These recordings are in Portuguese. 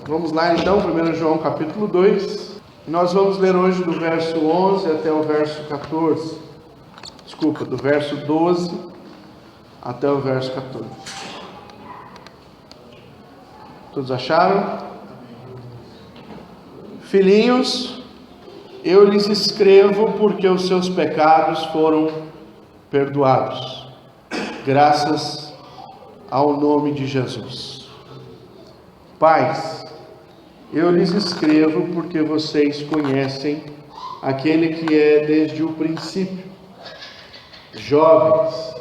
Vamos lá então, 1 João capítulo 2. Nós vamos ler hoje do verso 11 até o verso 14. Desculpa, do verso 12 até o verso 14. Todos acharam? Filhinhos, eu lhes escrevo porque os seus pecados foram perdoados, graças ao nome de Jesus. Pais, eu lhes escrevo porque vocês conhecem aquele que é desde o princípio. Jovens,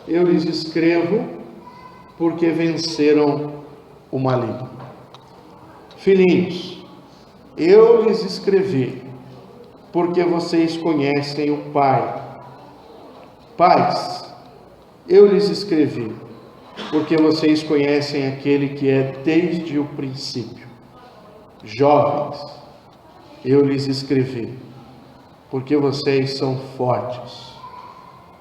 eu lhes escrevo porque venceram o maligno. Filhinhos, eu lhes escrevi porque vocês conhecem o Pai. Pais, eu lhes escrevi porque vocês conhecem aquele que é desde o princípio. Jovens, eu lhes escrevi porque vocês são fortes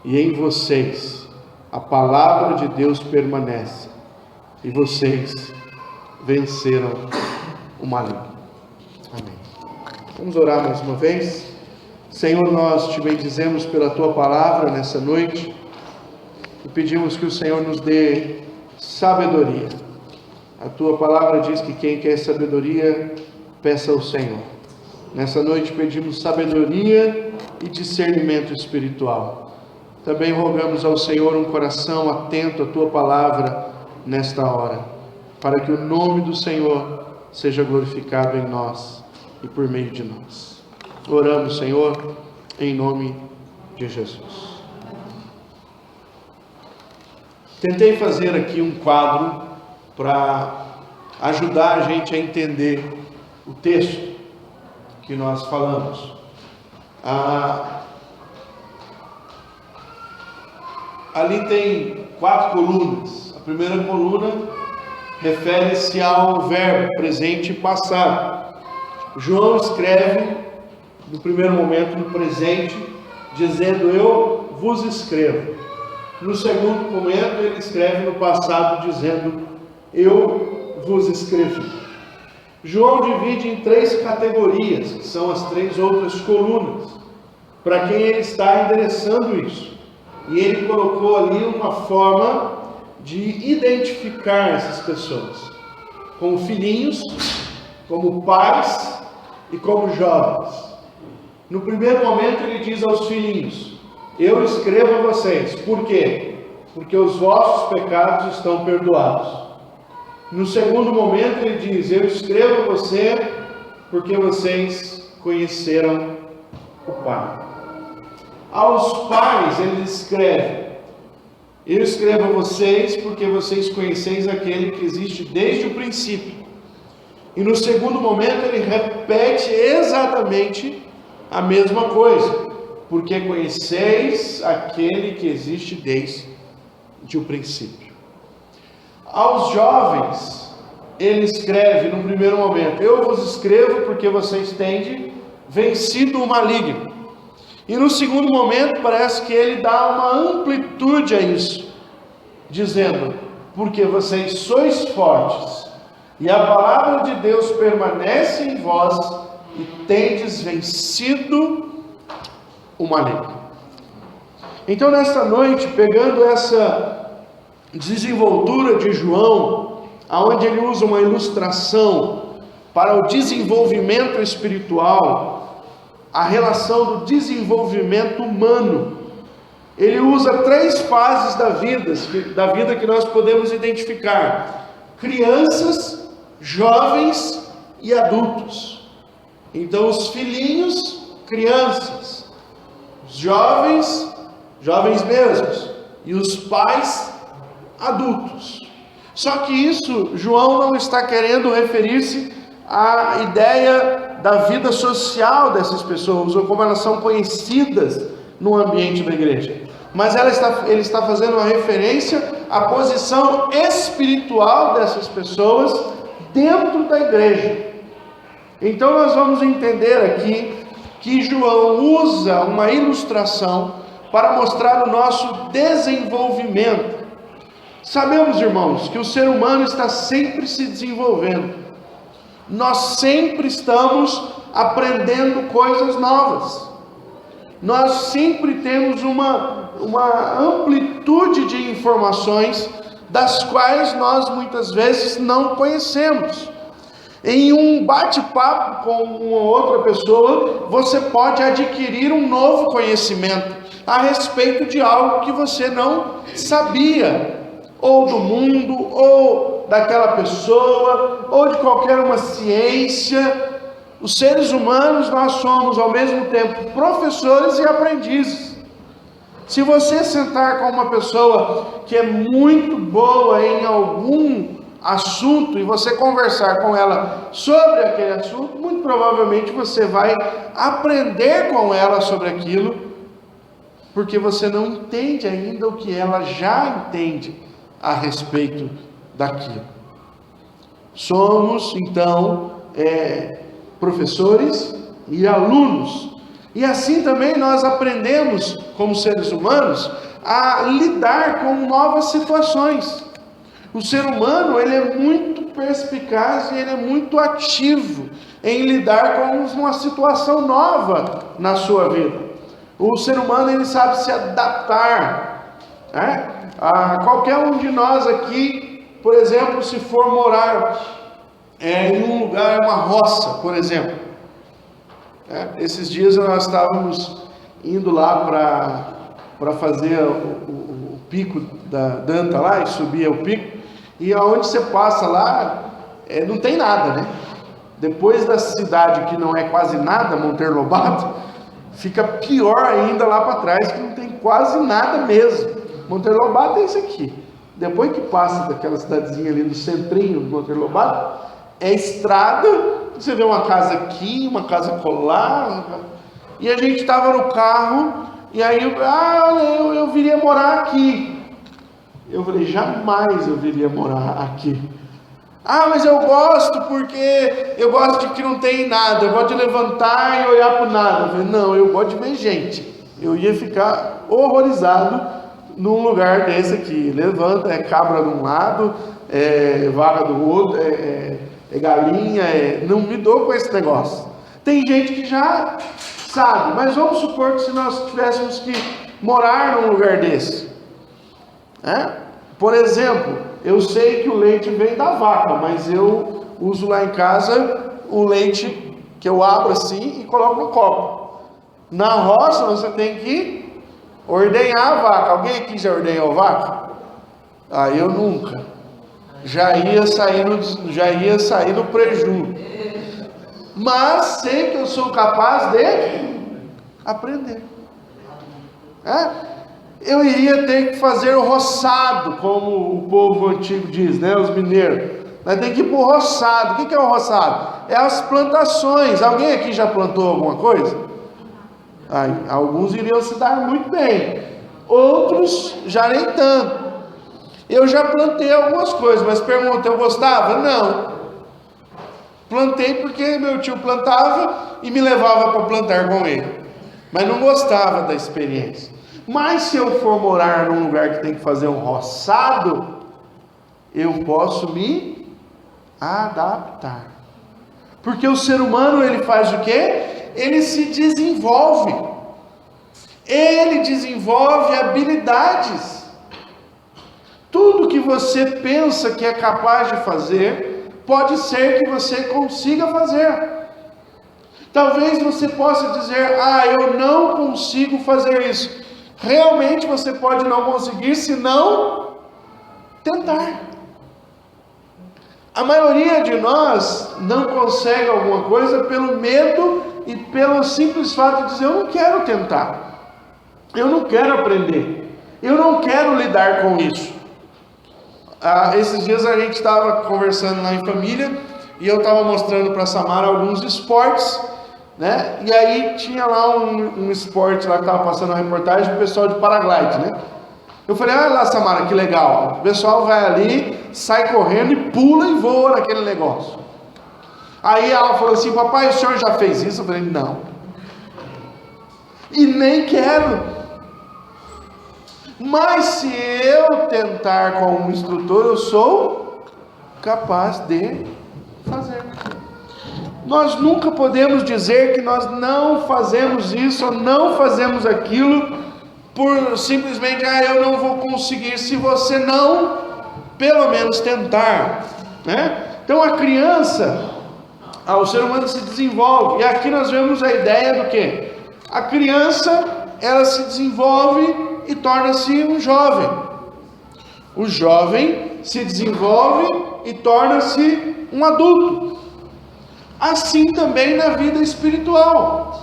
e em vocês a palavra de Deus permanece e vocês venceram o maligno. Amém. Vamos orar mais uma vez. Senhor, nós te bendizemos pela tua palavra nessa noite e pedimos que o Senhor nos dê sabedoria. A tua palavra diz que quem quer sabedoria, peça ao Senhor. Nessa noite pedimos sabedoria e discernimento espiritual. Também rogamos ao Senhor um coração atento à tua palavra nesta hora, para que o nome do Senhor seja glorificado em nós e por meio de nós. Oramos, Senhor, em nome de Jesus. Tentei fazer aqui um quadro para ajudar a gente a entender o texto que nós falamos. Ali tem 4 colunas. A primeira coluna refere-se ao verbo presente e passado. João escreve no primeiro momento no presente, dizendo: eu vos escrevo. No segundo momento ele escreve no passado, dizendo: eu vos escrevi. João divide em 3 categorias, que são as 3 outras colunas, para quem ele está endereçando isso. E ele colocou ali uma forma de identificar essas pessoas, como filhinhos, como pais e como jovens. No primeiro momento ele diz aos filhinhos: eu escrevo a vocês. Por quê? Porque os vossos pecados estão perdoados. No segundo momento ele diz: eu escrevo a você porque vocês conheceram o Pai. Aos pais ele escreve: eu escrevo a vocês porque vocês conheceis aquele que existe desde o princípio. E no segundo momento ele repete exatamente a mesma coisa: porque conheceis aquele que existe desde o princípio. Aos jovens ele escreve no primeiro momento: eu vos escrevo porque vocês têm vencido o maligno. E no segundo momento parece que ele dá uma amplitude a isso, dizendo: porque vocês sois fortes e a palavra de Deus permanece em vós e tendes vencido o maligno. Então nesta noite, pegando essa desenvoltura de João, aonde ele usa uma ilustração para o desenvolvimento espiritual, a relação do desenvolvimento humano, ele usa 3 fases da vida que nós podemos identificar: crianças, jovens e adultos. Então os filhinhos, crianças, os jovens mesmos, e os pais, adultos. Só que isso, João não está querendo referir-se à ideia da vida social dessas pessoas, ou como elas são conhecidas no ambiente da igreja. Mas ele está fazendo uma referência à posição espiritual dessas pessoas dentro da igreja. Então nós vamos entender aqui que João usa uma ilustração para mostrar o nosso desenvolvimento. Sabemos, irmãos, que o ser humano está sempre se desenvolvendo. Nós sempre estamos aprendendo coisas novas. Nós sempre temos uma amplitude de informações das quais nós muitas vezes não conhecemos. Em um bate-papo com uma outra pessoa, você pode adquirir um novo conhecimento a respeito de algo que você não sabia, ou do mundo, ou daquela pessoa, ou de qualquer uma ciência. Os seres humanos, nós somos ao mesmo tempo professores e aprendizes. Se você sentar com uma pessoa que é muito boa em algum assunto e você conversar com ela sobre aquele assunto, muito provavelmente você vai aprender com ela sobre aquilo, porque você não entende ainda o que ela já entende a respeito daquilo. Somos então professores e alunos, e assim também nós aprendemos como seres humanos a lidar com novas situações. O ser humano, ele é muito perspicaz e ele é muito ativo em lidar com uma situação nova na sua vida. O ser humano, ele sabe se adaptar, né? Qualquer um de nós aqui, por exemplo, se for morar em um lugar, uma roça, por exemplo. Esses dias nós estávamos indo lá para fazer o pico da Danta lá, e subir o pico, e aonde você passa lá, não tem nada, né? Depois da cidade que não é quase nada, Monteiro Lobato, fica pior ainda lá para trás, que não tem quase nada mesmo. Monteiro Lobato é isso aqui. Depois que passa daquela cidadezinha ali no centrinho do Monteiro Lobato, é estrada, você vê uma casa aqui, uma casa colar, e a gente estava no carro, e aí, eu viria morar aqui. Eu falei, jamais eu viria morar aqui. Mas eu gosto porque eu gosto de que não tem nada, eu gosto de levantar e olhar para o nada. Eu falei, não, eu gosto de ver gente. Eu ia ficar horrorizado num lugar desse aqui. Levanta, cabra de um lado, vaca do outro, galinha, não me dou com esse negócio. Tem gente que já sabe, mas vamos supor que se nós tivéssemos que morar num lugar desse, por exemplo, eu sei que o leite vem da vaca, mas eu uso lá em casa o leite que eu abro assim e coloco no copo. Na roça você tem que ordenhar a vaca. Alguém aqui já ordenhou a vaca? Eu nunca. Já ia sair no prejuízo. Mas sei que eu sou capaz de aprender. Eu iria ter que fazer o roçado, como o povo antigo diz, né? Os mineiros. Nós temos que ir para o roçado. O que é o roçado? É as plantações. Alguém aqui já plantou alguma coisa? Alguns iriam se dar muito bem. Outros já nem tanto. Eu já plantei algumas coisas, mas pergunta, eu gostava? Não. Plantei porque meu tio plantava e me levava para plantar com ele. Mas não gostava da experiência. Mas se eu for morar num lugar que tem que fazer um roçado, eu posso me adaptar. Porque o ser humano, ele faz o quê? Ele se desenvolve. Ele desenvolve habilidades. Tudo que você pensa que é capaz de fazer, pode ser que você consiga fazer. Talvez você possa dizer, eu não consigo fazer isso. Realmente você pode não conseguir se não tentar. A maioria de nós não consegue alguma coisa pelo medo e pelo simples fato de dizer, eu não quero tentar. Eu não quero aprender. Eu não quero lidar com isso. Esses dias a gente estava conversando lá em família e eu estava mostrando para a Samara alguns esportes, né? E aí tinha lá um esporte lá que estava passando a reportagem do pessoal de paraglide, né? Eu falei, olha lá, Samara, que legal. O pessoal vai ali, sai correndo e pula e voa naquele negócio. Aí ela falou assim, papai, o senhor já fez isso? Eu falei, não. E nem quero. Mas se eu tentar com um instrutor, eu sou capaz de fazer. nós nunca podemos dizer que nós não fazemos isso ou não fazemos aquilo por simplesmente, eu não vou conseguir, se você não, pelo menos tentar, né? Então a criança, o ser humano se desenvolve, e aqui nós vemos a ideia do quê? A criança, ela se desenvolve e torna-se um jovem. O jovem se desenvolve e torna-se um adulto. Assim também na vida espiritual.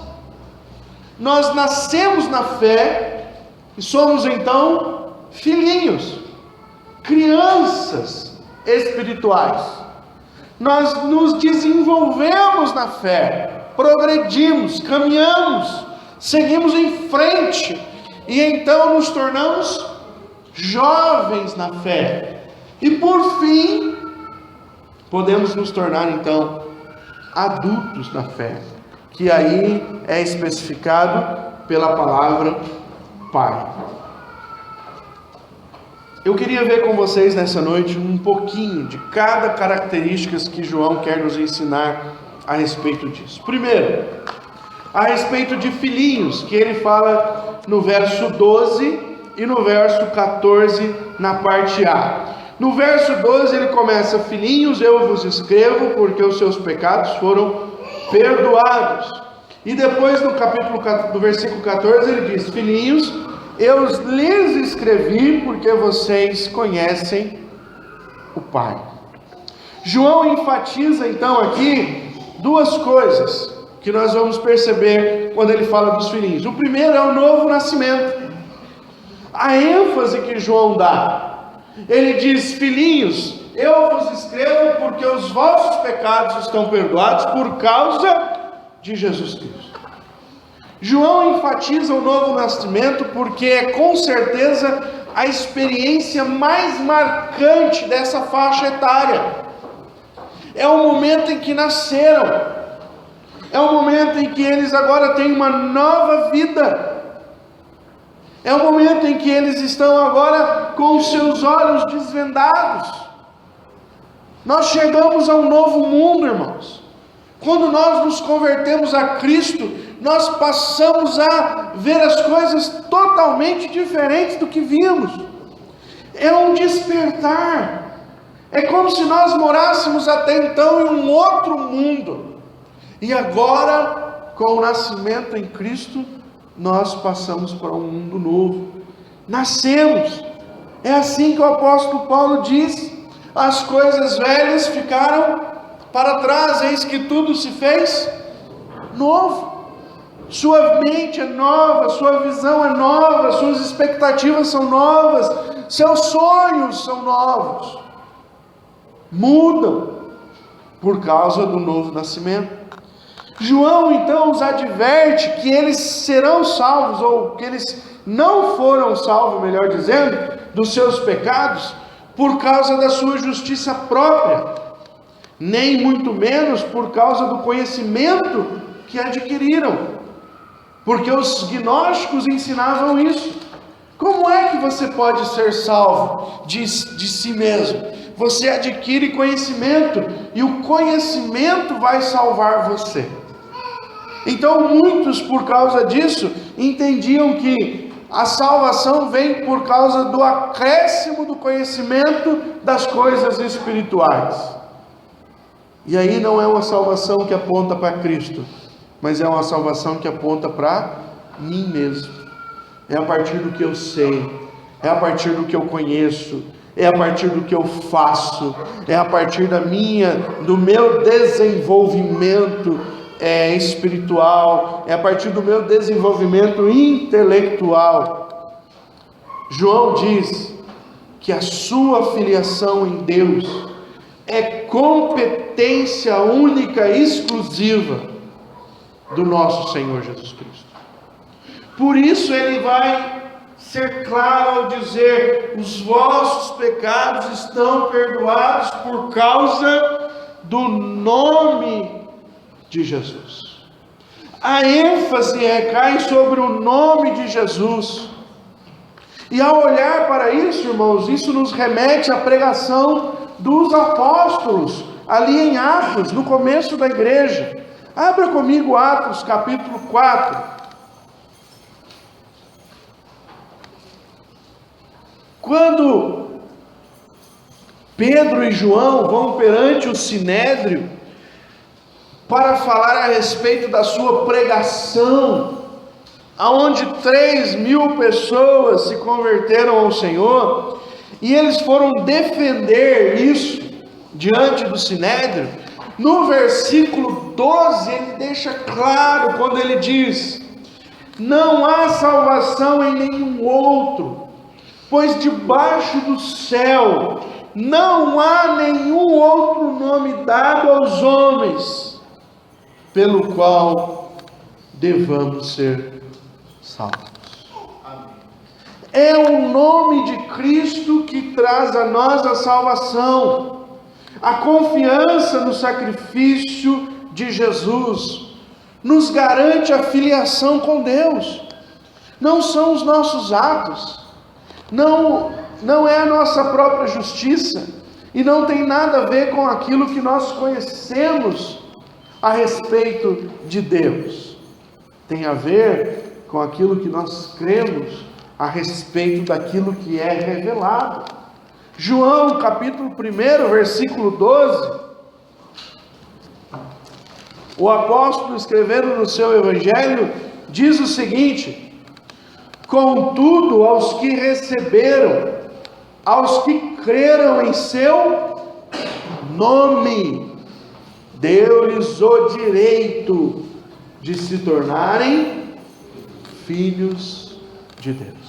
Nós nascemos na fé e somos então filhinhos, crianças espirituais. Nós nos desenvolvemos na fé, progredimos, caminhamos, seguimos em frente e então nos tornamos jovens na fé. E por fim, podemos nos tornar então adultos na fé, que aí é especificado pela palavra Pai. Eu queria ver com vocês nessa noite um pouquinho de cada característica que João quer nos ensinar a respeito disso. Primeiro, a respeito de filhinhos, que ele fala no verso 12 e no verso 14 na parte A. No verso 12 ele começa: filhinhos, eu vos escrevo porque os seus pecados foram perdoados. E depois no versículo 14 ele diz: filhinhos, eu lhes escrevi porque vocês conhecem o Pai. João enfatiza então aqui duas coisas que nós vamos perceber quando ele fala dos filhinhos. O primeiro é o novo nascimento. A ênfase que João dá, ele diz: filhinhos, eu vos escrevo porque os vossos pecados estão perdoados por causa de Jesus Cristo. João enfatiza o novo nascimento porque é com certeza a experiência mais marcante dessa faixa etária. É o momento em que nasceram, é o momento em que eles agora têm uma nova vida. É o momento em que eles estão agora com os seus olhos desvendados. Nós chegamos a um novo mundo, irmãos. Quando nós nos convertemos a Cristo, nós passamos a ver as coisas totalmente diferentes do que vimos. É um despertar. É como se nós morássemos até então em um outro mundo. E agora, com o nascimento em Cristo, nós passamos para um mundo novo. Nascemos. É assim que o apóstolo Paulo diz: as coisas velhas ficaram para trás, eis que tudo se fez novo. Sua mente é nova, sua visão é nova, suas expectativas são novas, seus sonhos são novos. Mudam por causa do novo nascimento. João então os adverte que eles serão salvos, ou que eles não foram salvos, melhor dizendo, dos seus pecados, por causa da sua justiça própria, nem muito menos por causa do conhecimento que adquiriram, porque os gnósticos ensinavam isso. Como é que você pode ser salvo de si mesmo? Você adquire conhecimento, e o conhecimento vai salvar você. Então muitos, por causa disso, entendiam que a salvação vem por causa do acréscimo do conhecimento das coisas espirituais. E aí não é uma salvação que aponta para Cristo, mas é uma salvação que aponta para mim mesmo. É a partir do que eu sei, é a partir do que eu conheço, é a partir do que eu faço, é a partir do meu desenvolvimento espiritual, é a partir do meu desenvolvimento intelectual. João diz que a sua filiação em Deus é competência única e exclusiva do nosso Senhor Jesus Cristo. Por isso ele vai ser claro ao dizer: os vossos pecados estão perdoados por causa do nome de Jesus. A ênfase recai sobre o nome de Jesus. E ao olhar para isso, irmãos, isso nos remete à pregação dos apóstolos ali em Atos, no começo da igreja. Abra comigo Atos capítulo 4. Quando Pedro e João vão perante o Sinédrio para falar a respeito da sua pregação, aonde 3.000 pessoas se converteram ao Senhor, e eles foram defender isso diante do Sinédrio, no versículo 12 ele deixa claro, quando ele diz: não há salvação em nenhum outro, pois debaixo do céu não há nenhum outro nome dado aos homens, pelo qual devamos ser salvos. É o nome de Cristo que traz a nós a salvação, a confiança no sacrifício de Jesus, nos garante a filiação com Deus. Não são os nossos atos, não é a nossa própria justiça, e não tem nada a ver com aquilo que nós conhecemos a respeito de Deus. Tem a ver com aquilo que nós cremos a respeito daquilo que é revelado. João capítulo 1, versículo 12, o apóstolo, escrevendo no seu evangelho, diz o seguinte: contudo, aos que receberam, aos que creram em seu nome, deu-lhes o direito de se tornarem filhos de Deus.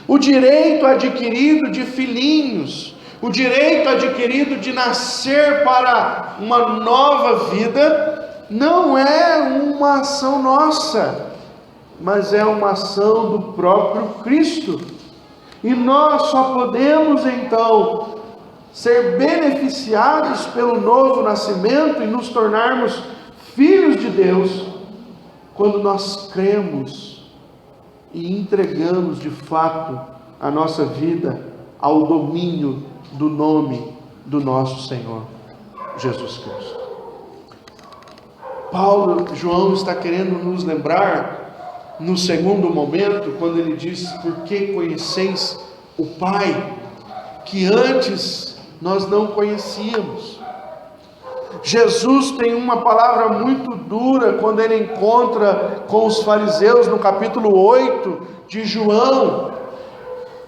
O direito adquirido de filhinhos, o direito adquirido de nascer para uma nova vida, não é uma ação nossa, mas é uma ação do próprio Cristo. E nós só podemos então ser beneficiados pelo novo nascimento e nos tornarmos filhos de Deus quando nós cremos e entregamos de fato a nossa vida ao domínio do nome do nosso Senhor Jesus Cristo. João está querendo nos lembrar no segundo momento, quando ele diz: porque conheceis o Pai, que antes nós não conhecíamos. Jesus tem uma palavra muito dura quando ele encontra com os fariseus no capítulo 8 de João,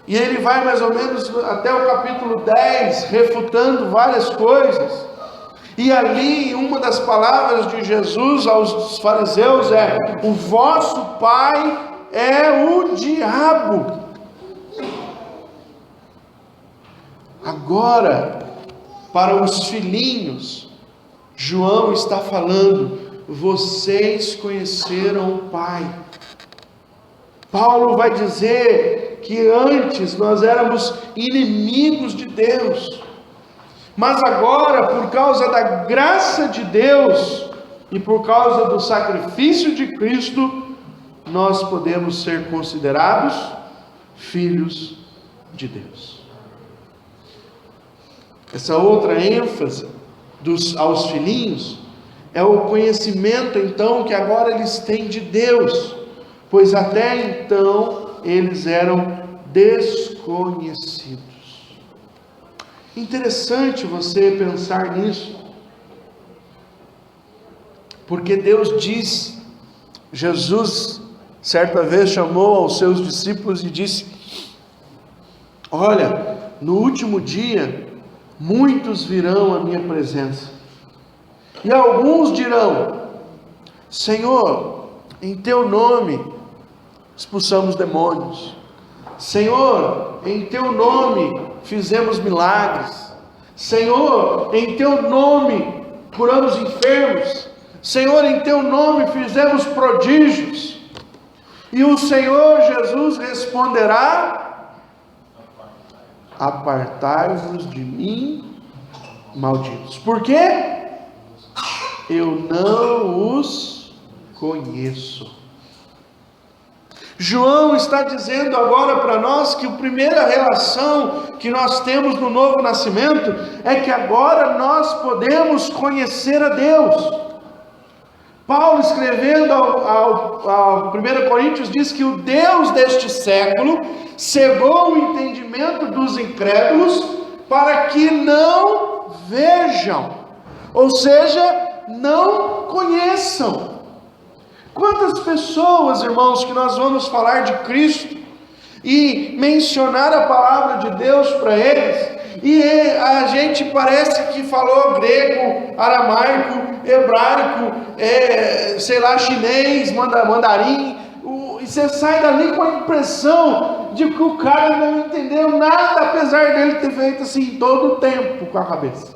e ele vai mais ou menos até o capítulo 10 refutando várias coisas, e ali uma das palavras de Jesus aos fariseus é: o vosso pai é o diabo. Agora, para os filhinhos, João está falando: vocês conheceram o Pai. Paulo vai dizer que antes nós éramos inimigos de Deus, mas agora, por causa da graça de Deus e por causa do sacrifício de Cristo, nós podemos ser considerados filhos de Deus. Essa outra ênfase aos filhinhos é o conhecimento então que agora eles têm de Deus, pois até então eles eram desconhecidos. Interessante você pensar nisso, porque Deus diz, Jesus certa vez chamou aos seus discípulos e disse: olha, no último dia muitos virão à minha presença, e alguns dirão: Senhor, em teu nome expulsamos demônios, Senhor, em teu nome fizemos milagres, Senhor, em teu nome curamos enfermos, Senhor, em teu nome fizemos prodígios. E o Senhor Jesus responderá: apartai-vos de mim, malditos. Por quê? Eu não os conheço. João está dizendo agora para nós que a primeira relação que nós temos no novo nascimento é que agora nós podemos conhecer a Deus. Paulo, escrevendo ao 1 Coríntios, diz que o Deus deste século cegou o entendimento dos incrédulos para que não vejam, ou seja, não conheçam. Quantas pessoas, irmãos, que nós vamos falar de Cristo e mencionar a palavra de Deus para eles, e a gente parece que falou grego, aramaico, hebraico, sei lá, chinês, mandarim, e você sai dali com a impressão de que o cara não entendeu nada, apesar dele ter feito assim todo o tempo com a cabeça.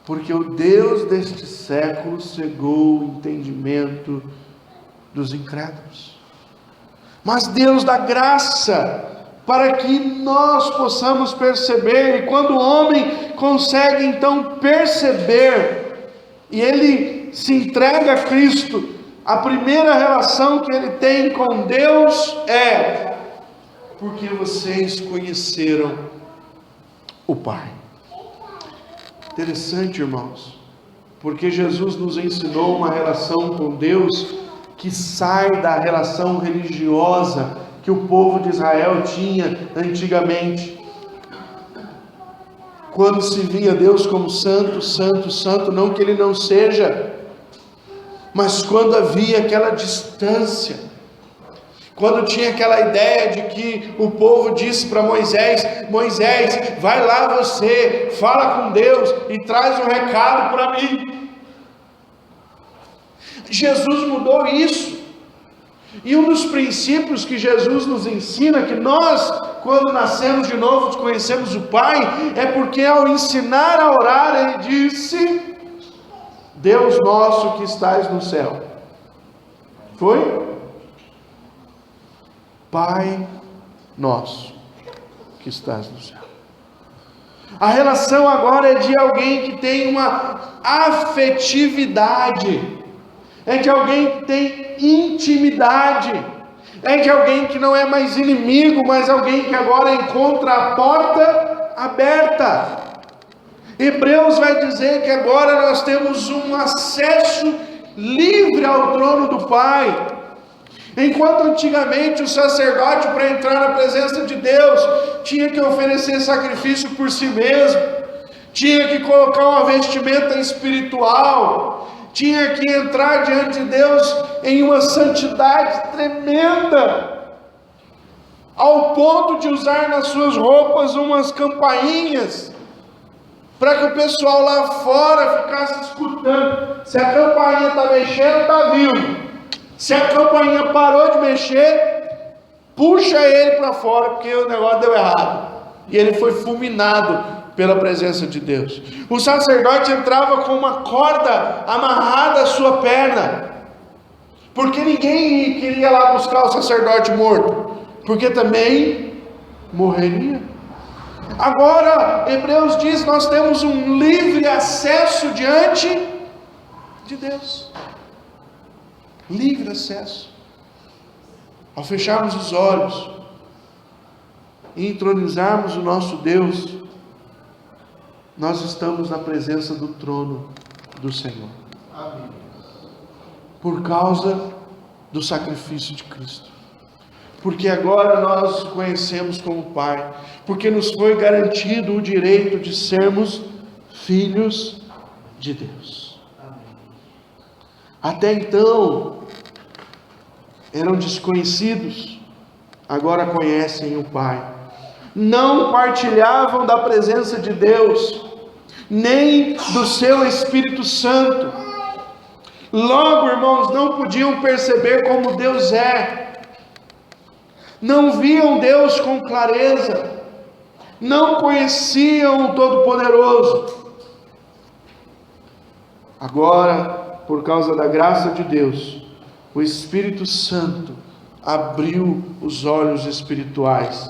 Porque o Deus deste século cegou o entendimento dos incrédulos. Mas Deus dá graça para que nós possamos perceber. E quando o homem consegue então perceber, e ele se entrega a Cristo, a primeira relação que ele tem com Deus é: porque vocês conheceram o Pai. Interessante, irmãos, porque Jesus nos ensinou uma relação com Deus que sai da relação religiosa que o povo de Israel tinha antigamente. Quando se via Deus como santo, santo, santo, não que ele não seja, mas quando havia aquela distância, quando tinha aquela ideia de que o povo disse para Moisés: Moisés, vai lá você, fala com Deus e traz um recado para mim. Jesus mudou isso. E um dos princípios que Jesus nos ensina, que nós, quando nascemos de novo, conhecemos o Pai, é porque ao ensinar a orar, Ele disse: Deus nosso que estais no céu. Foi? Pai nosso que estás no céu. A relação agora é de alguém que tem uma afetividade, é de alguém que tem intimidade, é de alguém que não é mais inimigo, mas alguém que agora encontra a porta aberta. Hebreus vai dizer que agora nós temos um acesso livre ao trono do Pai. Enquanto antigamente o sacerdote, para entrar na presença de Deus, tinha que oferecer sacrifício por si mesmo, tinha que colocar uma vestimenta espiritual, tinha que entrar diante de Deus em uma santidade tremenda, ao ponto de usar nas suas roupas umas campainhas, para que o pessoal lá fora ficasse escutando. Se a campainha está mexendo, está vivo. Se a campainha parou de mexer, puxa ele para fora, porque o negócio deu errado. E ele foi fulminado pela presença de Deus. O sacerdote entrava com uma corda amarrada à sua perna, porque ninguém queria lá buscar o sacerdote morto, porque também morreria. Agora, Hebreus diz, nós temos um livre acesso diante de Deus. Livre acesso. Ao fecharmos os olhos e entronizarmos o nosso Deus, nós estamos na presença do trono do Senhor. Amém. Por causa do sacrifício de Cristo. Porque agora nós conhecemos como Pai. Porque nos foi garantido o direito de sermos filhos de Deus. Até então, eram desconhecidos, agora conhecem o Pai. Não partilhavam da presença de Deus, nem do seu Espírito Santo. Logo, irmãos, não podiam perceber como Deus é. Não viam Deus com clareza. Não conheciam o Todo-Poderoso. Agora, por causa da graça de Deus, o Espírito Santo abriu os olhos espirituais,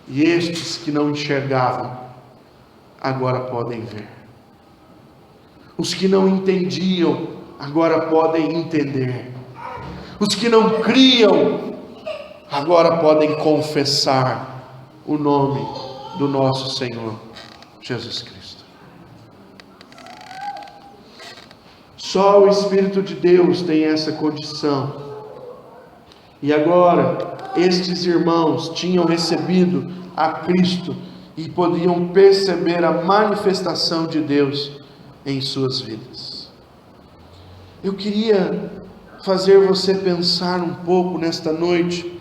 e estes que não enxergavam, agora podem ver. Os que não entendiam, agora podem entender. Os que não criam, agora podem confessar o nome do nosso Senhor Jesus Cristo. Só o Espírito de Deus tem essa condição. E agora, estes irmãos tinham recebido a Cristo e podiam perceber a manifestação de Deus em suas vidas. Eu queria fazer você pensar um pouco nesta noite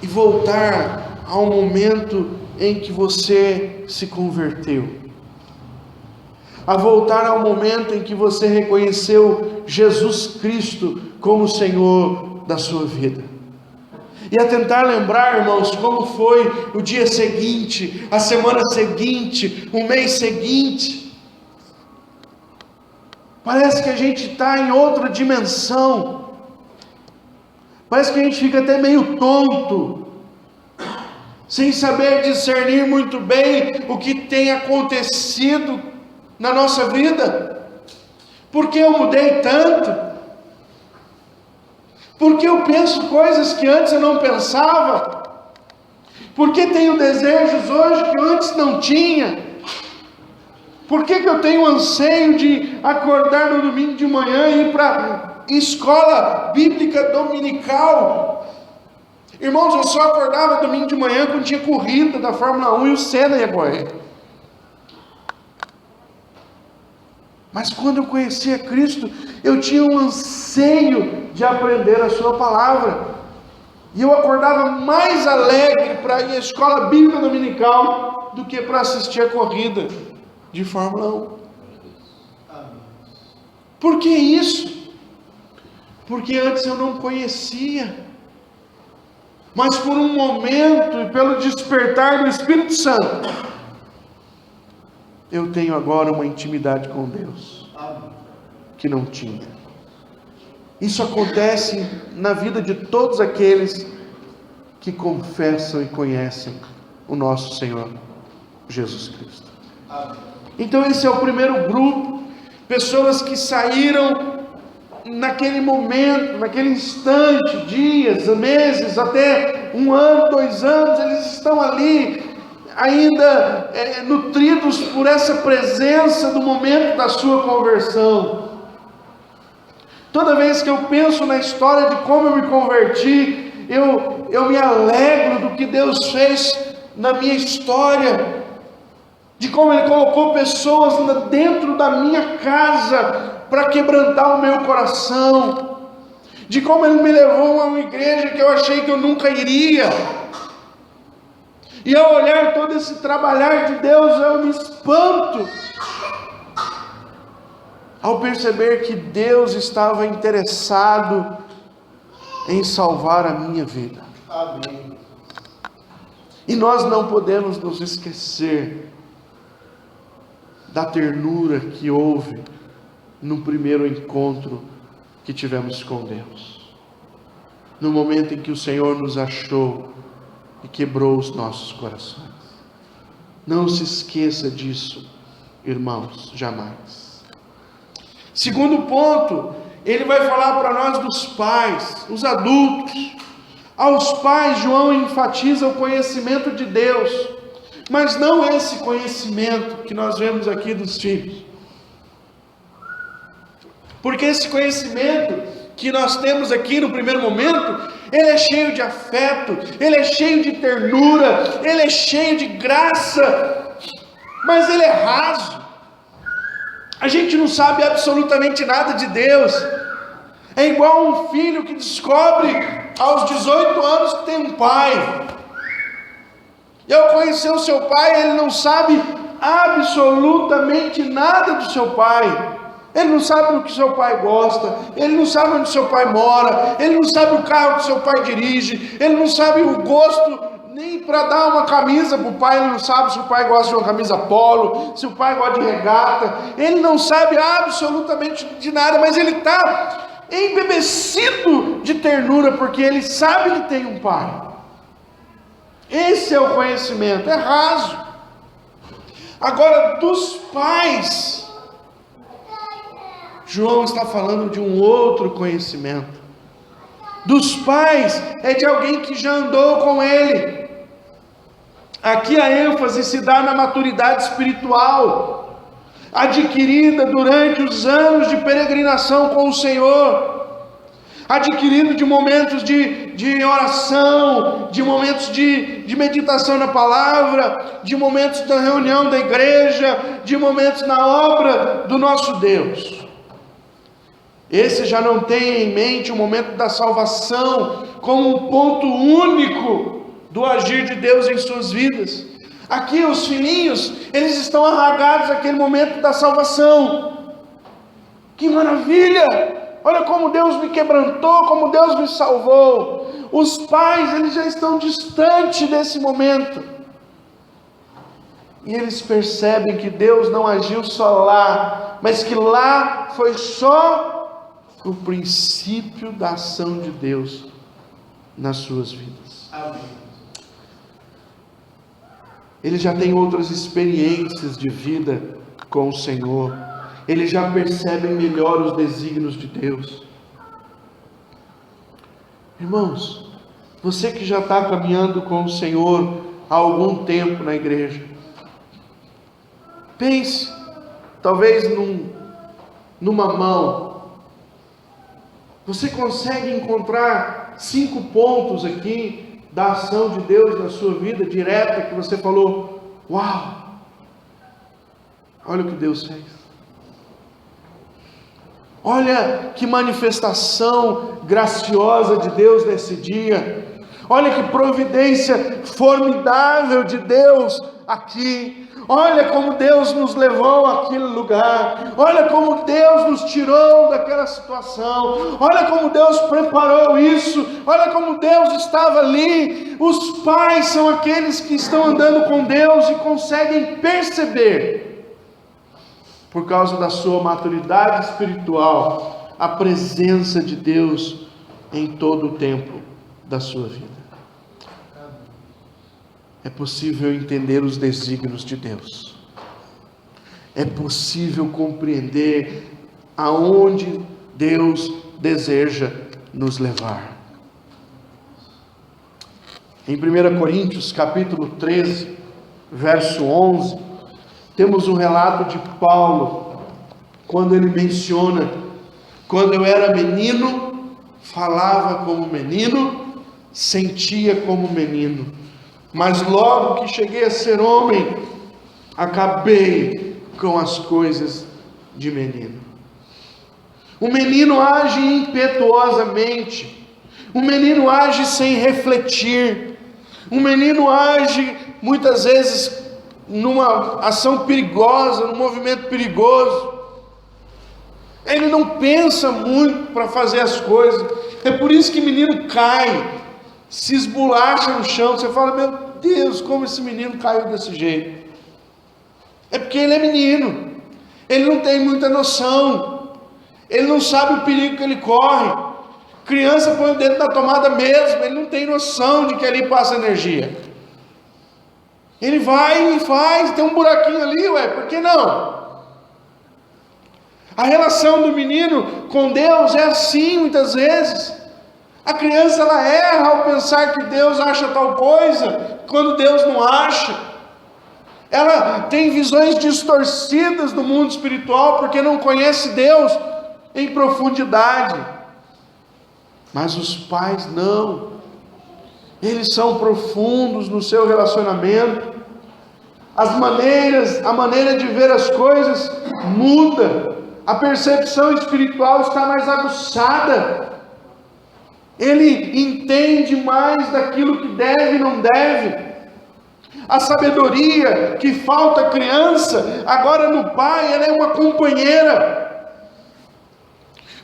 e voltar ao momento em que você se converteu, a voltar ao momento em que você reconheceu Jesus Cristo como Senhor da sua vida, e a tentar lembrar, irmãos, como foi o dia seguinte, a semana seguinte, o mês seguinte. Parece que a gente está em outra dimensão, parece que a gente fica até meio tonto, sem saber discernir muito bem o que tem acontecido na nossa vida. Por que eu mudei tanto? Por que eu penso coisas que antes eu não pensava? Por que tenho desejos hoje que antes não tinha? Por que eu tenho anseio de acordar no domingo de manhã e ir para escola bíblica dominical? Irmãos, eu só acordava domingo de manhã quando tinha corrida da Fórmula 1 e o Senna ia correr. Mas quando eu conhecia Cristo, eu tinha um anseio de aprender a sua palavra. E eu acordava mais alegre para ir à escola bíblica dominical do que para assistir a corrida de Fórmula 1. Por que isso? Porque antes eu não conhecia. Mas por um momento e pelo despertar do Espírito Santo, eu tenho agora uma intimidade com Deus que não tinha. Isso acontece na vida de todos aqueles que confessam e conhecem o nosso Senhor Jesus Cristo. Então esse é o primeiro grupo, pessoas que saíram naquele momento, naquele instante, dias, meses, até 1 ano, 2 anos, eles estão ali ainda nutridos por essa presença do momento da sua conversão. Toda vez que eu penso na história de como eu me converti, eu me alegro do que Deus fez na minha história, de como Ele colocou pessoas dentro da minha casa para quebrantar o meu coração, de como Ele me levou a uma igreja que eu achei que eu nunca iria. E ao olhar todo esse trabalhar de Deus, eu me espanto ao perceber que Deus estava interessado em salvar a minha vida. Amém. E nós não podemos nos esquecer da ternura que houve no primeiro encontro que tivemos com Deus, no momento em que o Senhor nos achou e quebrou os nossos corações. Não se esqueça disso, irmãos, jamais. Segundo ponto, ele vai falar para nós dos pais, os adultos. Aos pais, João enfatiza o conhecimento de Deus, mas não esse conhecimento que nós vemos aqui dos filhos. Porque esse conhecimento que nós temos aqui no primeiro momento, ele é cheio de afeto, ele é cheio de ternura, ele é cheio de graça, mas ele é raso. A gente não sabe absolutamente nada de Deus. É igual um filho que descobre aos 18 anos que tem um pai. E ao conhecer o seu pai, ele não sabe absolutamente nada do seu pai. Ele não sabe do que seu pai gosta, ele não sabe onde seu pai mora, ele não sabe o carro que seu pai dirige, ele não sabe o gosto nem para dar uma camisa para o pai, ele não sabe se o pai gosta de uma camisa polo, se o pai gosta de regata, ele não sabe absolutamente de nada, mas ele está embebecido de ternura, porque ele sabe que tem um pai. Esse é o conhecimento, é raso. Agora, dos pais, João está falando de um outro conhecimento. Dos pais é de alguém que já andou com ele. Aqui a ênfase se dá na maturidade espiritual, adquirida durante os anos de peregrinação com o Senhor, adquirido de momentos de oração, de momentos de meditação na palavra, de momentos da reunião da igreja, de momentos na obra do nosso Deus. Esse já não tem em mente o momento da salvação como um ponto único do agir de Deus em suas vidas. Aqui os filhinhos, eles estão arraigados àquele momento da salvação. Que maravilha! Olha como Deus me quebrantou, como Deus me salvou. Os pais, eles já estão distantes desse momento. E eles percebem que Deus não agiu só lá, mas que lá foi só o princípio da ação de Deus nas suas vidas. Amém. Eles já têm outras experiências de vida com o Senhor. Eles já percebem melhor os desígnios de Deus. Irmãos, você que já está caminhando com o Senhor há algum tempo na igreja, pense, talvez numa mão. Você consegue encontrar 5 pontos aqui da ação de Deus na sua vida direta, que você falou, uau, olha o que Deus fez. Olha que manifestação graciosa de Deus nesse dia. Olha que providência formidável de Deus aqui. Olha como Deus nos levou àquele lugar. Olha como Deus nos tirou daquela situação. Olha como Deus preparou isso. Olha como Deus estava ali. Os pais são aqueles que estão andando com Deus e conseguem perceber, por causa da sua maturidade espiritual, a presença de Deus em todo o tempo da sua vida. É possível entender os desígnios de Deus. É possível compreender aonde Deus deseja nos levar. Em 1 Coríntios, capítulo 13, verso 11, temos um relato de Paulo, quando ele menciona: quando eu era menino, falava como menino, sentia como menino, mas logo que cheguei a ser homem, acabei com as coisas de menino. O menino age impetuosamente, o menino age sem refletir, o menino age muitas vezes numa ação perigosa, num movimento perigoso. Ele não pensa muito para fazer as coisas. É por isso que menino cai, se esbolacha no chão. Você fala, meu Deus, como esse menino caiu desse jeito? É porque ele é menino. Ele não tem muita noção. Ele não sabe o perigo que ele corre. Criança põe o dedo na tomada mesmo. Ele não tem noção de que ali passa energia. Ele vai e faz, tem um buraquinho ali, por que não? A relação do menino com Deus é assim muitas vezes. A criança, ela erra ao pensar que Deus acha tal coisa, quando Deus não acha. Ela tem visões distorcidas do mundo espiritual, porque não conhece Deus em profundidade. Mas os pais não. Eles são profundos no seu relacionamento. A maneira de ver as coisas muda. A percepção espiritual está mais aguçada. Ele entende mais daquilo que deve e não deve. A sabedoria que falta à criança, agora no pai, ela é uma companheira.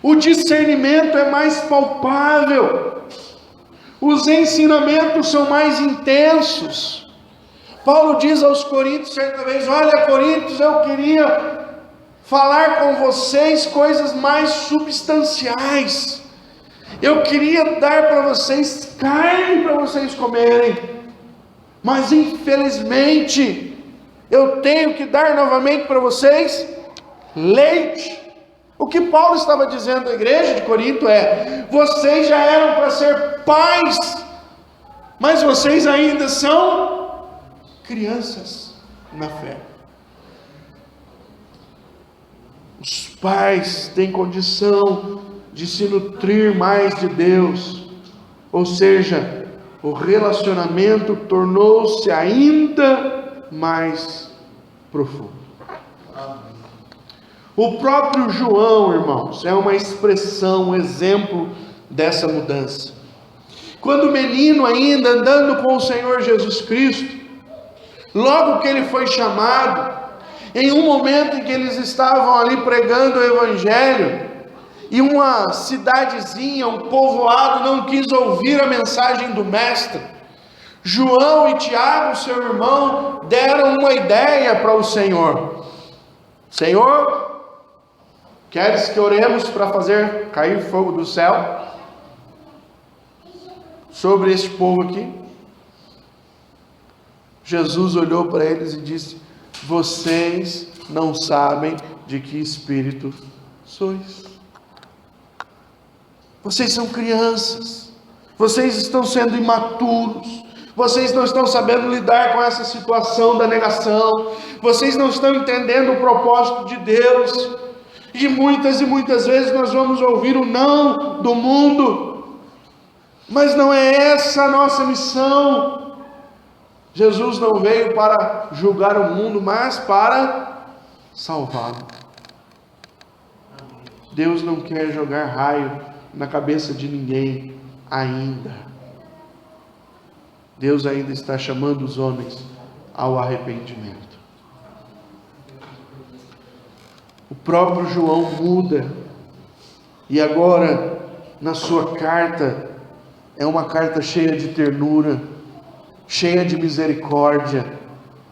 O discernimento é mais palpável. Os ensinamentos são mais intensos. Paulo diz aos Coríntios certa vez: olha, Coríntios, eu queria falar com vocês coisas mais substanciais. Eu queria dar para vocês carne para vocês comerem, mas infelizmente eu tenho que dar novamente para vocês leite. O que Paulo estava dizendo à igreja de Corinto é: vocês já eram para ser pais, mas vocês ainda são crianças na fé. Os pais têm condição de se nutrir mais de Deus, ou seja, o relacionamento tornou-se ainda mais profundo. O próprio João, irmãos, é uma expressão, um exemplo dessa mudança. Quando menino ainda, andando com o Senhor Jesus Cristo, logo que ele foi chamado, em um momento em que eles estavam ali pregando o Evangelho, e uma cidadezinha, um povoado não quis ouvir a mensagem do Mestre, João e Tiago, seu irmão, deram uma ideia para o Senhor: Senhor, queres que oremos para fazer cair fogo do céu sobre este povo aqui? Jesus olhou para eles e disse: vocês não sabem de que espírito sois. Vocês são crianças, vocês estão sendo imaturos, vocês não estão sabendo lidar com essa situação da negação, vocês não estão entendendo o propósito de Deus. E muitas vezes nós vamos ouvir o não do mundo, mas não é essa a nossa missão. Jesus não veio para julgar o mundo, mas para salvá-lo. Deus não quer jogar raio na cabeça de ninguém ainda. Deus ainda está chamando os homens ao arrependimento. O próprio João muda, e agora na sua carta, é uma carta cheia de ternura, cheia de misericórdia,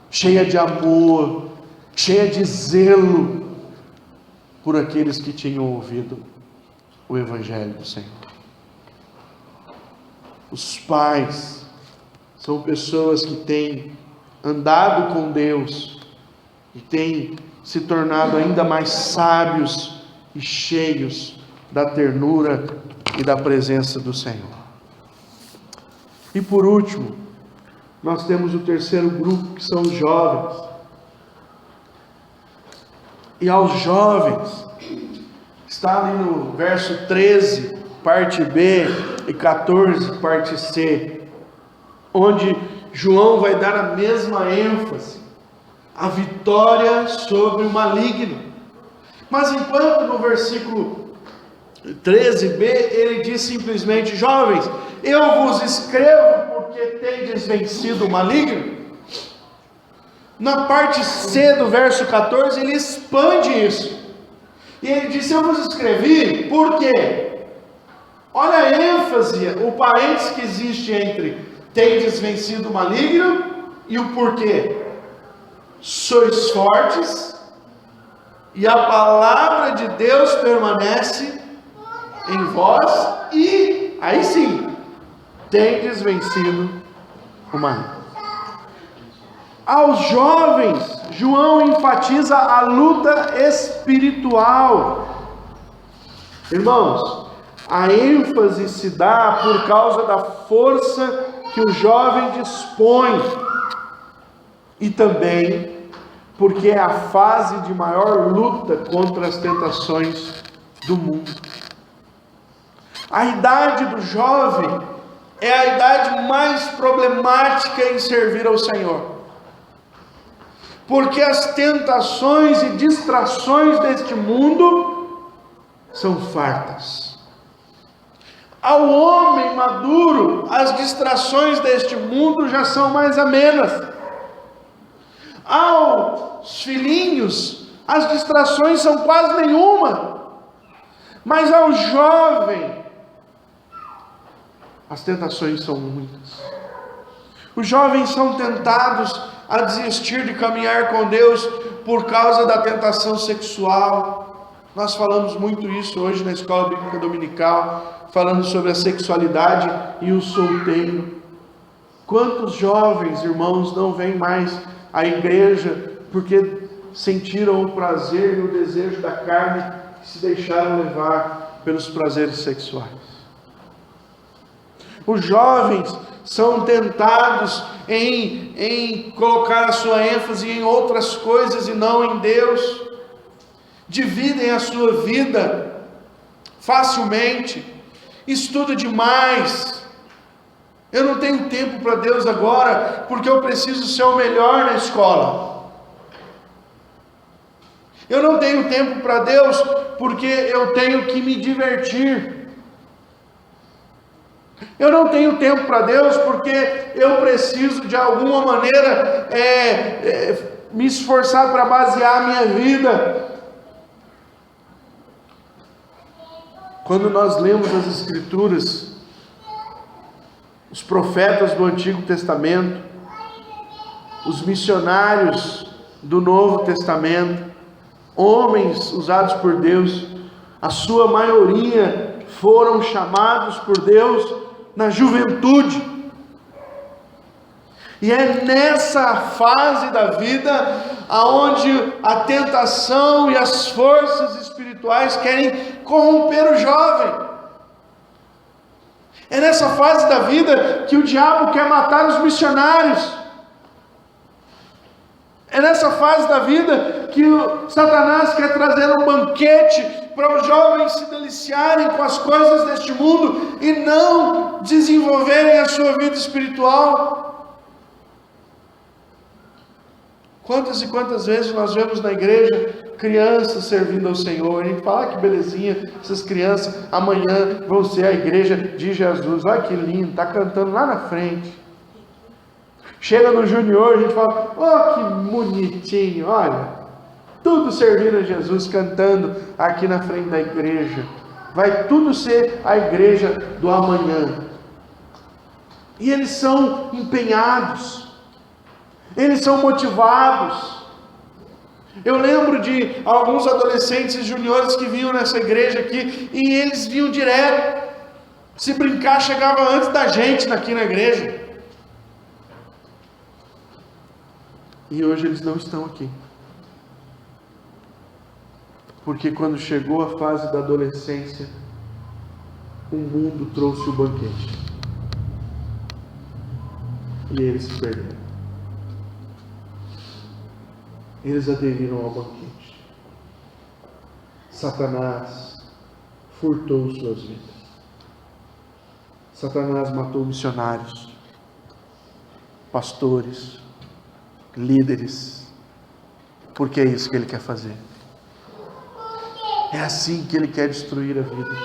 cheia de amor, cheia de zelo por aqueles que tinham ouvido o Evangelho do Senhor. Os pais são pessoas que têm andado com Deus e têm se tornado ainda mais sábios e cheios da ternura e da presença do Senhor. E por último, nós temos o terceiro grupo, que são os jovens. E aos jovens, está ali no verso 13, parte B, e 14, parte C, onde João vai dar a mesma ênfase, a vitória sobre o maligno. Mas enquanto no versículo 13b, ele diz simplesmente: jovens, eu vos escrevo porque tendes vencido o maligno. Na parte C do verso 14, ele expande isso. E ele diz: eu vos escrevi porque, olha a ênfase, o parênteses que existe entre tendes vencido o maligno e o porquê. Sois fortes e a palavra de Deus permanece em vós, e aí sim, tendes vencido o maligno. Aos jovens, João enfatiza a luta espiritual. Irmãos, a ênfase se dá por causa da força que o jovem dispõe, e também porque é a fase de maior luta contra as tentações do mundo. A idade do jovem é a idade mais problemática em servir ao Senhor, porque as tentações e distrações deste mundo são fartas. Ao homem maduro, as distrações deste mundo já são mais amenas. Aos filhinhos, as distrações são quase nenhuma. Mas ao jovem, as tentações são muitas. Os jovens são tentados a desistir de caminhar com Deus por causa da tentação sexual. Nós falamos muito isso hoje na escola bíblica dominical, falando sobre a sexualidade e o solteiro. Quantos jovens, irmãos, não vêm mais à igreja porque sentiram o prazer e o desejo da carne que se deixaram levar pelos prazeres sexuais. Os jovens são tentados em colocar a sua ênfase em outras coisas e não em Deus. Dividem a sua vida facilmente, estudam demais. Eu não tenho tempo para Deus agora, porque eu preciso ser o melhor na escola. Eu não tenho tempo para Deus, porque eu tenho que me divertir. Eu não tenho tempo para Deus, porque eu preciso de alguma maneira me esforçar para basear a minha vida. Quando nós lemos as Escrituras, os profetas do Antigo Testamento, os missionários do Novo Testamento, homens usados por Deus, a sua maioria foram chamados por Deus na juventude. E é nessa fase da vida aonde a tentação e as forças espirituais querem corromper o jovem. É nessa fase da vida que o diabo quer matar os missionários. É nessa fase da vida que o Satanás quer trazer um banquete para os jovens se deliciarem com as coisas deste mundo e não desenvolverem a sua vida espiritual. Quantas e quantas vezes nós vemos na igreja crianças servindo ao Senhor? A gente fala, que belezinha, essas crianças amanhã vão ser a igreja de Jesus. Olha que lindo, está cantando lá na frente. Chega no junior, a gente fala, oh, que bonitinho, olha, tudo servindo a Jesus, cantando aqui na frente da igreja. Vai tudo ser a igreja do amanhã. E eles são empenhados, eles são motivados. Eu lembro de alguns adolescentes e juniores que vinham nessa igreja aqui, e eles vinham direto. Se brincar, chegava antes da gente aqui na igreja. E hoje eles não estão aqui. Porque quando chegou a fase da adolescência, o mundo trouxe o banquete. E eles se perderam. Eles aderiram ao banquete. Satanás furtou suas vidas. Satanás matou missionários, pastores, líderes, porque é isso que ele quer fazer. É assim que ele quer destruir a vida.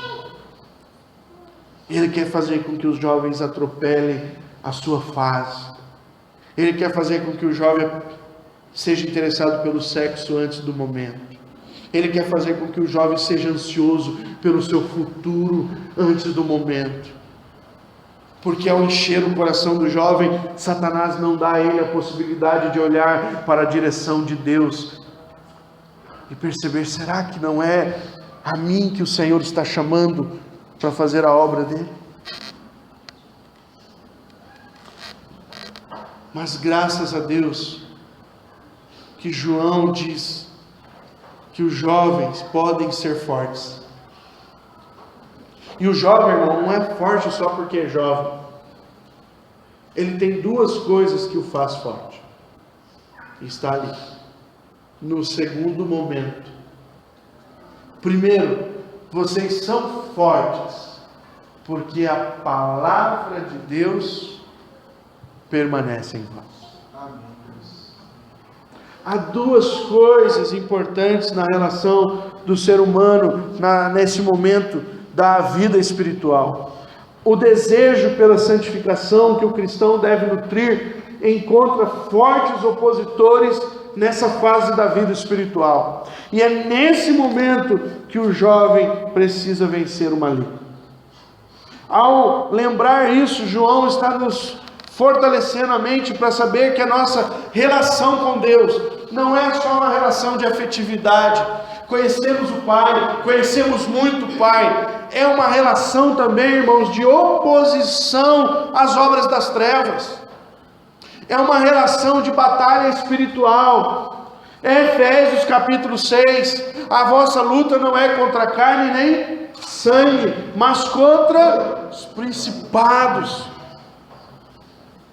Ele quer fazer com que os jovens atropelem a sua fase. Ele quer fazer com que o jovem seja interessado pelo sexo antes do momento. Ele quer fazer com que o jovem seja ansioso pelo seu futuro antes do momento. Porque ao encher o coração do jovem, Satanás não dá a ele a possibilidade de olhar para a direção de Deus e perceber, será que não é a mim que o Senhor está chamando para fazer a obra dele? Mas graças a Deus que João diz que os jovens podem ser fortes. E o jovem, irmão, não é forte só porque é jovem. Ele tem duas coisas que o faz forte. Está ali, no segundo momento. Primeiro, vocês são fortes, porque a palavra de Deus permanece em vós. Amém. Há duas coisas importantes na relação do ser humano, nesse momento da vida espiritual. O desejo pela santificação que o cristão deve nutrir encontra fortes opositores nessa fase da vida espiritual. E é nesse momento que o jovem precisa vencer o maligno. Ao lembrar isso, João está nos fortalecendo a mente para saber que a nossa relação com Deus não é só uma relação de afetividade. Conhecemos o Pai, conhecemos muito o Pai. É uma relação também, irmãos, de oposição às obras das trevas. É uma relação de batalha espiritual. É Efésios capítulo 6, a vossa luta não é contra a carne nem sangue, mas contra os principados,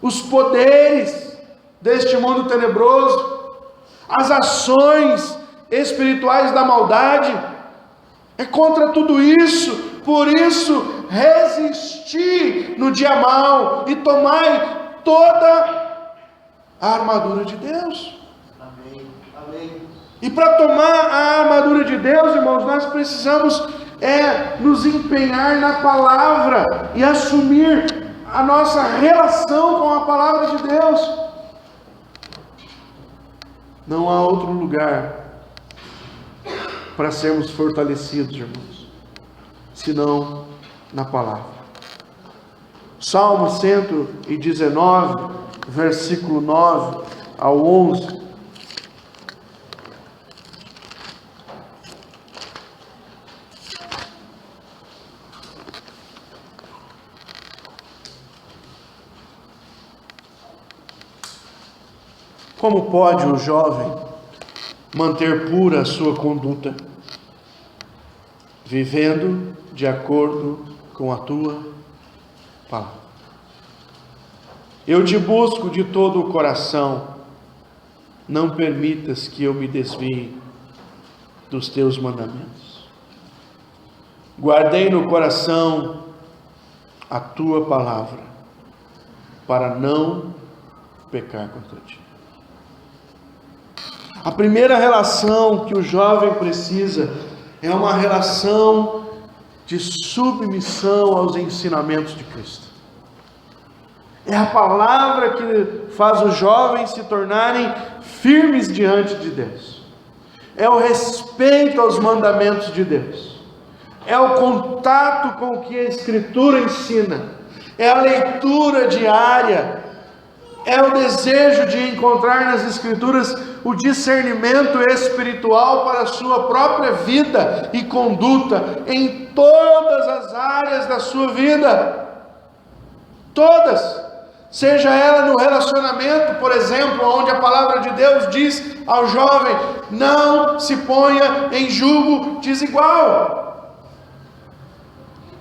os poderes deste mundo tenebroso, as ações espirituais da maldade. É contra tudo isso. Por isso, resisti no dia mau e tomai toda a armadura de Deus. Amém. Amém. E para tomar a armadura de Deus, irmãos, nós precisamos nos empenhar na palavra e assumir a nossa relação com a palavra de Deus. Não há outro lugar para sermos fortalecidos, irmãos, senão na palavra. Salmo 119, versículo 9 ao 11. Como pode o jovem manter pura a sua conduta, vivendo de acordo com a tua palavra? Eu te busco de todo o coração, não permitas que eu me desvie dos teus mandamentos. Guardei no coração a tua palavra, para não pecar contra ti. A primeira relação que o jovem precisa é uma relação de submissão aos ensinamentos de Cristo. É a palavra que faz os jovens se tornarem firmes diante de Deus. É o respeito aos mandamentos de Deus. É o contato com o que a Escritura ensina. É a leitura diária. É o desejo de encontrar nas Escrituras o discernimento espiritual para a sua própria vida e conduta em todas as áreas da sua vida. Todas. Seja ela no relacionamento, por exemplo, onde a palavra de Deus diz ao jovem: não se ponha em julgo desigual.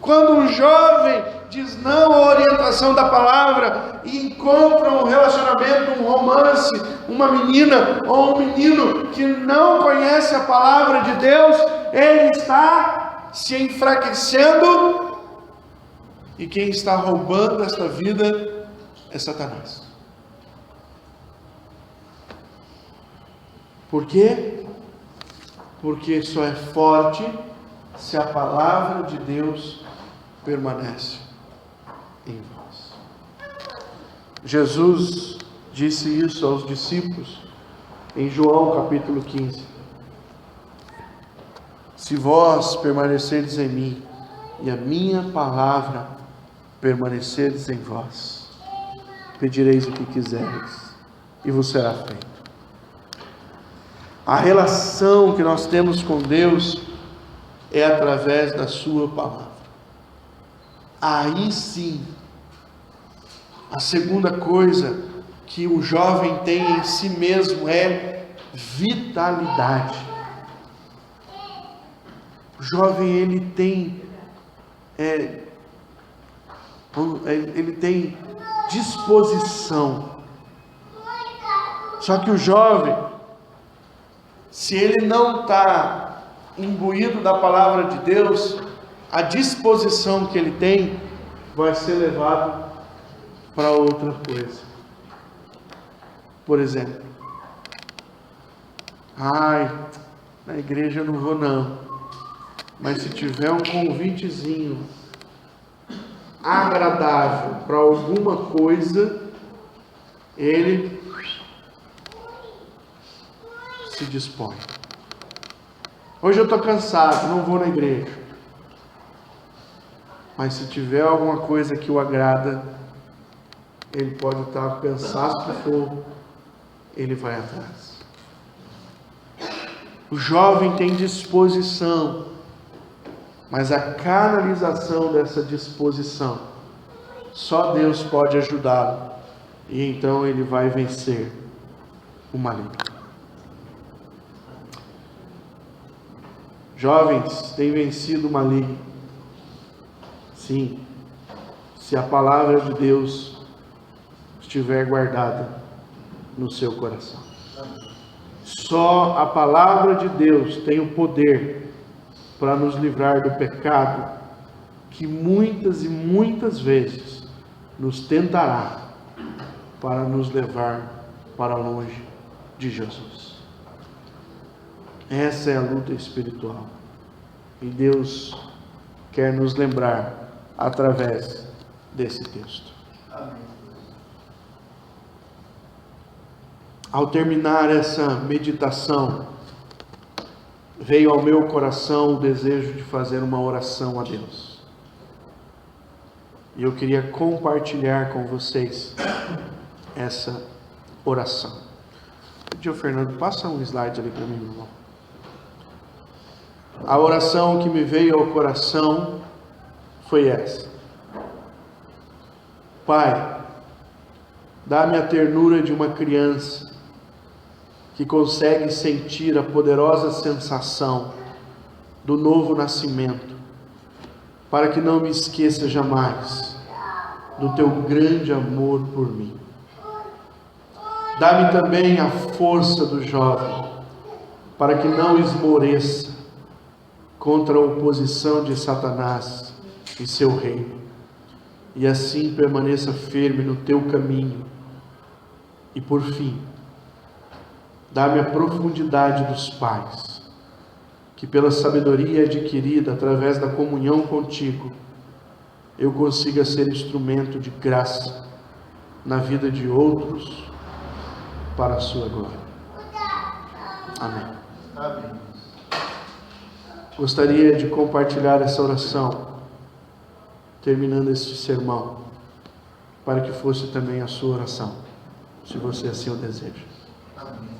Quando um jovem diz não à orientação da palavra e encontra um relacionamento, um romance, uma menina ou um menino que não conhece a palavra de Deus, ele está se enfraquecendo, e quem está roubando esta vida é Satanás. Por quê? Porque só é forte se a palavra de Deus permanece em vós. Jesus disse isso aos discípulos em João capítulo 15. Se vós permanecerdes em mim e a minha palavra permanecerdes em vós, pedireis o que quiseres e vos será feito. A relação que nós temos com Deus é através da sua palavra. Aí sim, a segunda coisa que o jovem tem em si mesmo é vitalidade. O jovem ele tem disposição. Só que o jovem, se ele não está imbuído da palavra de Deus, a disposição que ele tem vai ser levado para outra coisa. Por exemplo, na igreja eu não vou não, mas se tiver um convitezinho agradável para alguma coisa, ele se dispõe. Hoje eu estou cansado, não vou na igreja. Mas se tiver alguma coisa que o agrada, ele pode estar cansado que for, ele vai atrás. O jovem tem disposição, mas a canalização dessa disposição, só Deus pode ajudá-lo, e então ele vai vencer o maligno. Jovens, têm vencido o maligno. Sim, se a palavra de Deus estiver guardada no seu coração. Só a palavra de Deus tem o poder para nos livrar do pecado que muitas e muitas vezes nos tentará para nos levar para longe de Jesus. Essa é a luta espiritual. E Deus quer nos lembrar através desse texto. Amém. Ao terminar essa meditação, veio ao meu coração o desejo de fazer uma oração a Deus. E eu queria compartilhar com vocês essa oração. Pedir ao Fernando, passa um slide ali para mim, meu irmão. A oração que me veio ao coração foi essa: Pai, dá-me a ternura de uma criança que consegue sentir a poderosa sensação do novo nascimento, para que não me esqueça jamais do teu grande amor por mim. Dá-me também a força do jovem, para que não esmoreça contra a oposição de Satanás e seu reino, e assim permaneça firme no teu caminho. E por fim, dá-me a profundidade dos pais, que pela sabedoria adquirida através da comunhão contigo, eu consiga ser instrumento de graça na vida de outros para a sua glória. Amém. Amém. Gostaria de compartilhar essa oração, terminando este sermão, para que fosse também a sua oração, se você assim o deseja. Amém.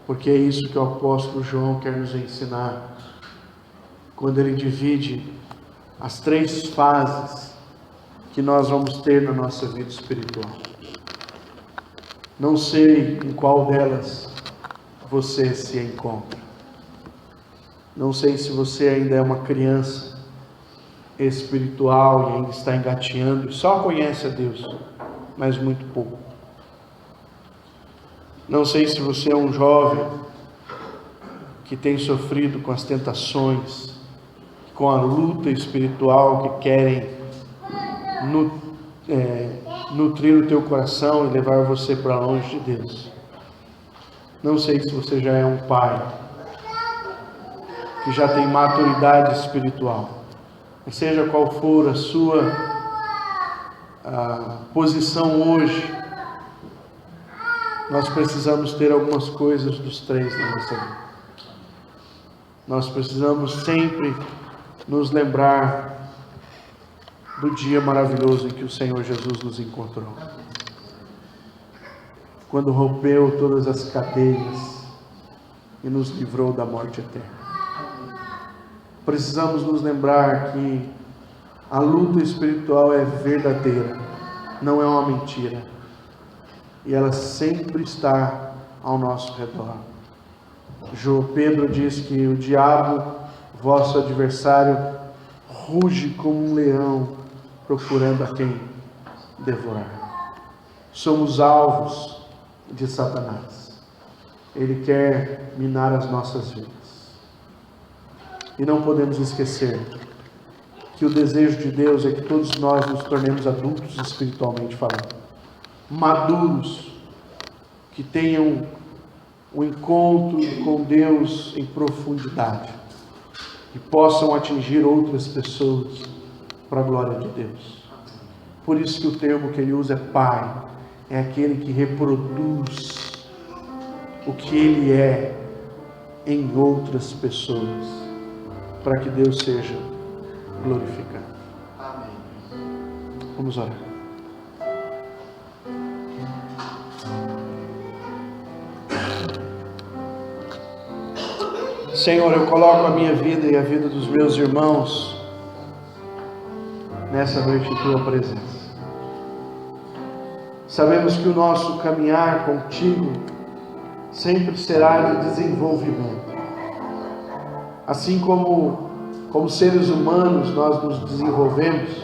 Porque é isso que o apóstolo João quer nos ensinar, quando ele divide as 3 fases que nós vamos ter na nossa vida espiritual. Não sei em qual delas você se encontra. Não sei se você ainda é uma criança espiritual e ainda está engateando e só conhece a Deus, mas muito pouco. Não sei se você é um jovem que tem sofrido com as tentações, com a luta espiritual que querem nutrir o teu coração e levar você para longe de Deus. Não sei se você já é um pai que já tem maturidade espiritual. Seja qual for a sua posição hoje, nós precisamos ter algumas coisas dos 3 na nossa vida. Nós precisamos sempre nos lembrar do dia maravilhoso em que o Senhor Jesus nos encontrou, quando rompeu todas as cadeias e nos livrou da morte eterna. Precisamos nos lembrar que a luta espiritual é verdadeira, não é uma mentira, e ela sempre está ao nosso redor. Pedro diz que o diabo, vosso adversário, ruge como um leão procurando a quem devorar. Somos alvos de Satanás. Ele quer minar as nossas vidas. E não podemos esquecer que o desejo de Deus é que todos nós nos tornemos adultos espiritualmente falando, maduros, que tenham um encontro com Deus em profundidade e possam atingir outras pessoas para a glória de Deus. Por isso que o termo que ele usa é pai, é aquele que reproduz o que ele é em outras pessoas, para que Deus seja glorificado. Amém. Vamos orar. Senhor, eu coloco a minha vida e a vida dos meus irmãos nessa noite em tua presença. Sabemos que o nosso caminhar contigo sempre será de desenvolvimento. assim como seres humanos nós nos desenvolvemos,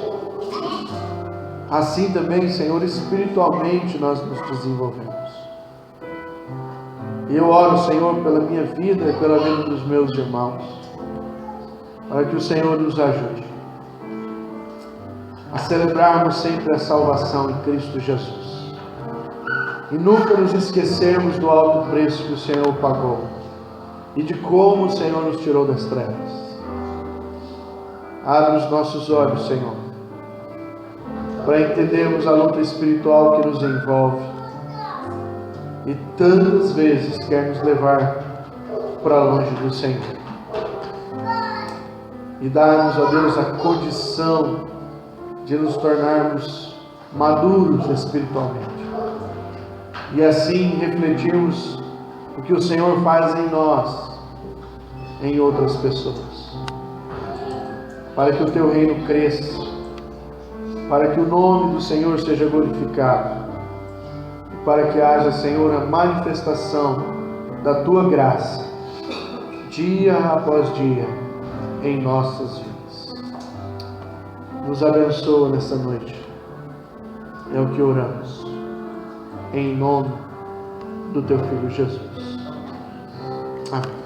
assim também, Senhor, espiritualmente nós nos desenvolvemos. E eu oro, Senhor, pela minha vida e pela vida dos meus irmãos, para que o Senhor nos ajude a celebrarmos sempre a salvação em Cristo Jesus e nunca nos esquecermos do alto preço que o Senhor pagou e de como o Senhor nos tirou das trevas. Abre os nossos olhos, Senhor, para entendermos a luta espiritual que nos envolve e tantas vezes quer nos levar para longe do Senhor. E dá-nos, ó Deus, a condição de nos tornarmos maduros espiritualmente e assim refletirmos o que o Senhor faz em nós, em outras pessoas, para que o Teu reino cresça, para que o nome do Senhor seja glorificado, e para que haja, Senhor, a manifestação da Tua graça, dia após dia, em nossas vidas. Nos abençoa nessa noite, é o que oramos, em nome do Teu Filho Jesus. Amém.